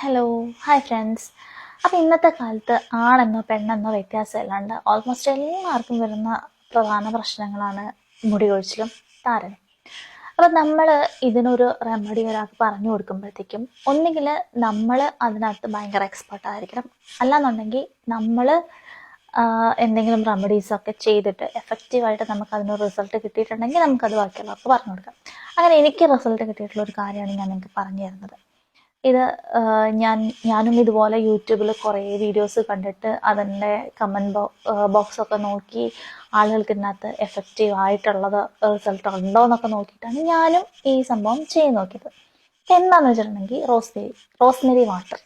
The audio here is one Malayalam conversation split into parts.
Hello hi friends. അപ്പോൾ ഇന്നത്തെ കാലത്ത് ആണെന്നോ പെണ്ണെന്നോ വ്യത്യാസമില്ലാണ്ട് ഓൾമോസ്റ്റ് എല്ലാവർക്കും വരുന്ന പ്രധാന പ്രശ്നങ്ങളാണ് മുടി കൊഴിച്ചിലും താരനും. അപ്പോൾ നമ്മൾ ഇതിനൊരു റെമഡി ഒരാൾക്ക് പറഞ്ഞു കൊടുക്കുമ്പോഴത്തേക്കും ഒന്നുകിൽ നമ്മൾ അതിനകത്ത് ഭയങ്കര എക്സ്പെർട്ടായിരിക്കണം, അല്ലാന്നുണ്ടെങ്കിൽ നമ്മൾ എന്തെങ്കിലും റെമഡീസൊക്കെ ചെയ്തിട്ട് എഫക്റ്റീവായിട്ട് നമുക്ക് അതിനൊരു റിസൾട്ട് കിട്ടിയിട്ടുണ്ടെങ്കിൽ നമുക്കത് ബാക്കിയുള്ളവർക്ക് പറഞ്ഞു കൊടുക്കാം. അങ്ങനെ എനിക്ക് റിസൾട്ട് കിട്ടിയിട്ടുള്ള ഒരു കാര്യമാണ് ഞാൻ നിങ്ങൾക്ക് പറഞ്ഞു തരുന്നത്. ഇത് ഞാനും ഇതുപോലെ യൂട്യൂബിൽ കുറേ വീഡിയോസ് കണ്ടിട്ട് അതിൻ്റെ കമൻറ്റ് ബോക്സൊക്കെ നോക്കി ആളുകൾക്ക് ഇതിനകത്ത് എഫക്റ്റീവ് ആയിട്ടുള്ളത് റിസൾട്ട് ഉണ്ടോ എന്നൊക്കെ നോക്കിയിട്ടാണ് ഞാനും ഈ സംഭവം ചെയ്ത് നോക്കിയത്. എന്താണെന്ന് വെച്ചിട്ടുണ്ടെങ്കിൽ റോസ്മെരി വാട്ടർ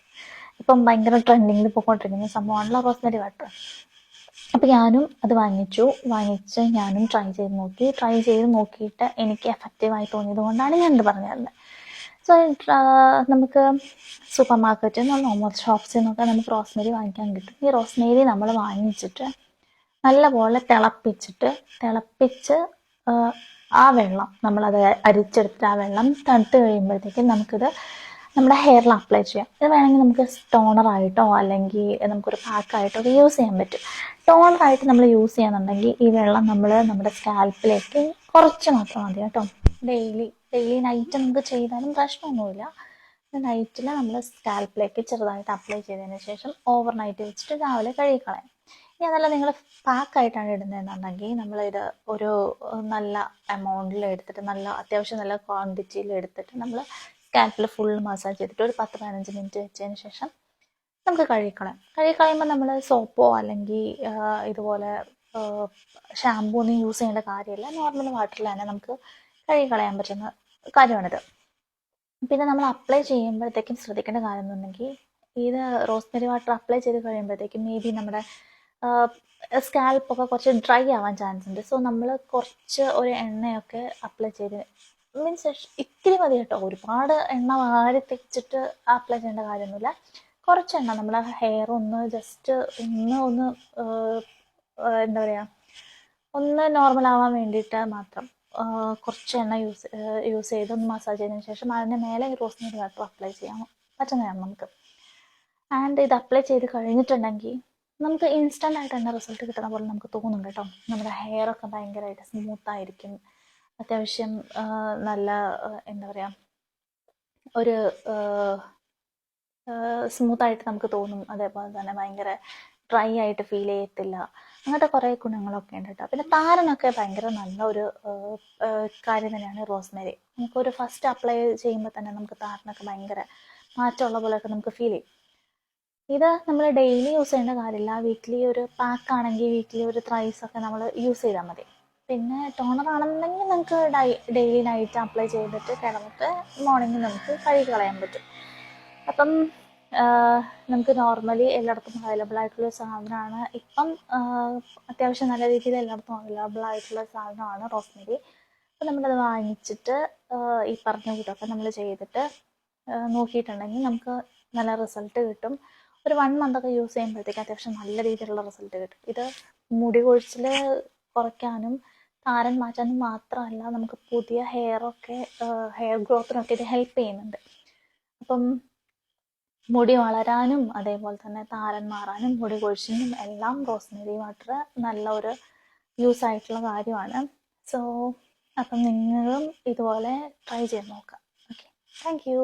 ഇപ്പം ഭയങ്കര ട്രെൻഡിങ്ങിൽ പോയിക്കൊണ്ടിരിക്കുന്ന സംഭവമാണല്ലോ റോസ്മെരി വാട്ടർ. അപ്പം ഞാനും അത് വാങ്ങിച്ച് ഞാനും ട്രൈ ചെയ്ത് നോക്കിയിട്ട് എനിക്ക് എഫക്റ്റീവായി തോന്നിയത് കൊണ്ടാണ് ഞാനിത് പറഞ്ഞു തരുന്നത്. സോ നമുക്ക് സൂപ്പർ മാർക്കറ്റിൽ നിന്നോ നോർമൽ ഷോപ്സിൽ നിന്നൊക്കെ നമുക്ക് റോസ്മേരി വാങ്ങിക്കാൻ കിട്ടും. ഈ റോസ്മേരി നമ്മൾ വാങ്ങിച്ചിട്ട് നല്ലപോലെ തിളപ്പിച്ച് ആ വെള്ളം നമ്മളത് അരിച്ചെടുത്തിട്ട് ആ വെള്ളം തണുത്ത് കഴിയുമ്പോഴത്തേക്കും നമുക്കിത് നമ്മുടെ ഹെയറിൽ അപ്ലൈ ചെയ്യാം. ഇത് വേണമെങ്കിൽ നമുക്ക് ടോണറായിട്ടോ അല്ലെങ്കിൽ നമുക്കൊരു പാക്കായിട്ടോ ഒക്കെ യൂസ് ചെയ്യാൻ പറ്റും. ടോണറായിട്ട് നമ്മൾ യൂസ് ചെയ്യാന്നുണ്ടെങ്കിൽ ഈ വെള്ളം നമ്മൾ നമ്മുടെ സ്കാൽപ്പിലേക്ക് കുറച്ച് മാത്രം മതി കേട്ടോ. ഡെയിലി നൈറ്റ് നമുക്ക് ചെയ്താലും പ്രശ്നമൊന്നുമില്ല. നൈറ്റിൽ നമ്മൾ സ്കാൽപ്പിലേക്ക് ചെറുതായിട്ട് അപ്ലൈ ചെയ്തതിന് ശേഷം ഓവർനൈറ്റ് വെച്ചിട്ട് രാവിലെ കഴുകിക്കളയാം. ഇനി അതല്ല നിങ്ങൾ പാക്കായിട്ടാണ് ഇടുന്നതെന്നുണ്ടെങ്കിൽ നമ്മളിത് ഒരു നല്ല എമൗണ്ടിൽ എടുത്തിട്ട് അത്യാവശ്യം നല്ല ക്വാണ്ടിറ്റിയിൽ എടുത്തിട്ട് നമ്മൾ സ്കാൽപ്പിൽ ഫുൾ മസാജ് ചെയ്തിട്ട് ഒരു 10-15 മിനിറ്റ് വെച്ചതിന് ശേഷം നമുക്ക് കഴുകിക്കളയുമ്പോൾ നമ്മൾ സോപ്പോ അല്ലെങ്കിൽ ഇതുപോലെ ഷാമ്പൂ ഒന്നും യൂസ് ചെയ്യേണ്ട കാര്യമില്ല. നോർമൽ വാട്ടറിൽ തന്നെ നമുക്ക് കഴുകിക്കളയാൻ പറ്റുന്ന കാര്യമാണിത്. പിന്നെ നമ്മൾ അപ്ലൈ ചെയ്യുമ്പോഴത്തേക്കും ശ്രദ്ധിക്കേണ്ട കാര്യം എന്നുണ്ടെങ്കിൽ ഇത് റോസ്മെരി വാട്ടർ അപ്ലൈ ചെയ്ത് കഴിയുമ്പോഴത്തേക്കും മേ ബി നമ്മുടെ സ്കാൽപ്പൊക്കെ കുറച്ച് ഡ്രൈ ആവാൻ ചാൻസ് ഉണ്ട്. സോ നമ്മൾ കുറച്ച് ഒരു എണ്ണയൊക്കെ അപ്ലൈ ചെയ്ത് മീൻസ് ഇത്തിരി മതി കേട്ടോ. ഒരുപാട് എണ്ണ വാരി തേച്ചിട്ട് അപ്ലൈ ചെയ്യേണ്ട കാര്യമൊന്നുമില്ല. കുറച്ച് എണ്ണ നമ്മുടെ ഹെയർ ഒന്ന് ജസ്റ്റ് ഒന്ന് എന്താ പറയുക, ഒന്ന് നോർമൽ ആവാൻ വേണ്ടിയിട്ട് മാത്രം കുറച്ച് എണ്ണ യൂസ് ചെയ്ത് ഒന്ന് മസാജ് ചെയ്തതിന് ശേഷം അതിൻ്റെ മേലെ റോസ്മെരി വാട്ടർ അപ്ലൈ ചെയ്യാൻ പറ്റുന്നതാണ് നമുക്ക്. ആൻഡ് ഇത് അപ്ലൈ ചെയ്ത് കഴിഞ്ഞിട്ടുണ്ടെങ്കിൽ നമുക്ക് ഇൻസ്റ്റൻ്റ് ആയിട്ട് തന്നെ റിസൾട്ട് കിട്ടുന്ന പോലെ നമുക്ക് തോന്നും കേട്ടോ. നമ്മുടെ ഹെയറൊക്കെ ഭയങ്കരമായിട്ട് സ്മൂത്തായിരിക്കും. അത്യാവശ്യം നല്ല എന്താ പറയുക, ഒരു സ്മൂത്തായിട്ട് നമുക്ക് തോന്നും. അതേപോലെ തന്നെ ഭയങ്കര ഡ്രൈ ആയിട്ട് ഫീൽ ചെയ്യത്തില്ല. അങ്ങനത്തെ കുറേ ഗുണങ്ങളൊക്കെ ഉണ്ട് കേട്ടോ. പിന്നെ താരനൊക്കെ ഭയങ്കര നല്ല ഒരു കാര്യം തന്നെയാണ് റോസ്മെരി. നമുക്കൊരു ഫസ്റ്റ് അപ്ലൈ ചെയ്യുമ്പോൾ തന്നെ നമുക്ക് താരനൊക്കെ ഭയങ്കര മാറ്റമുള്ള പോലെയൊക്കെ നമുക്ക് ഫീൽ ചെയ്യും. ഇത് നമ്മൾ ഡെയിലി യൂസ് ചെയ്യേണ്ട കാര്യമില്ല. വീക്കിലി ഒരു പാക്കാണെങ്കിൽ വീക്കിലി ഒരു ത്രൈസൊക്കെ നമ്മൾ യൂസ് ചെയ്താൽ മതി. പിന്നെ ടോണർ ആണെന്നുണ്ടെങ്കിൽ നമുക്ക് ഡെയിലി നൈറ്റ് അപ്ലൈ ചെയ്തിട്ട് കിടന്നിട്ട് മോർണിംഗ് നമുക്ക് കഴുകി കളയാൻ പറ്റും. അപ്പം നമുക്ക് നോർമലി എല്ലായിടത്തും അവൈലബിൾ ആയിട്ടുള്ള സാധനമാണ്. ഇപ്പം അത്യാവശ്യം നല്ല രീതിയിൽ എല്ലായിടത്തും അവൈലബിൾ ആയിട്ടുള്ള സാധനമാണ് റോസ്മെരി. അപ്പം നമ്മളത് വാങ്ങിച്ചിട്ട് ഈ പറഞ്ഞ കൂട്ടൊക്കെ നമ്മൾ ചെയ്തിട്ട് നോക്കിയിട്ടുണ്ടെങ്കിൽ നമുക്ക് നല്ല റിസൾട്ട് കിട്ടും. ഒരു 1 മന്തൊക്കെ യൂസ് ചെയ്യുമ്പോഴത്തേക്ക് അത്യാവശ്യം നല്ല രീതിയിലുള്ള റിസൾട്ട് കിട്ടും. ഇത് മുടി കൊഴിച്ചിൽ കുറയ്ക്കാനും താരൻ മാറ്റാനും മാത്രമല്ല, നമുക്ക് പുതിയ ഹെയർ ഗ്രോത്തിനൊക്കെ ഇത് ഹെൽപ്പ് ചെയ്യുന്നുണ്ട്. അപ്പം മുടി വളരാനും അതേപോലെ തന്നെ താരൻ മാറാനും മുടി കൊഴിച്ചിലിനും എല്ലാം റോസ്മെരി വാട്ടർ നല്ല ഒരു യൂസ് ആയിട്ടുള്ള കാര്യമാണ്. സോ അപ്പം നിങ്ങളും ഇതുപോലെ ട്രൈ ചെയ്ത് നോക്കാം. Okay, thank you.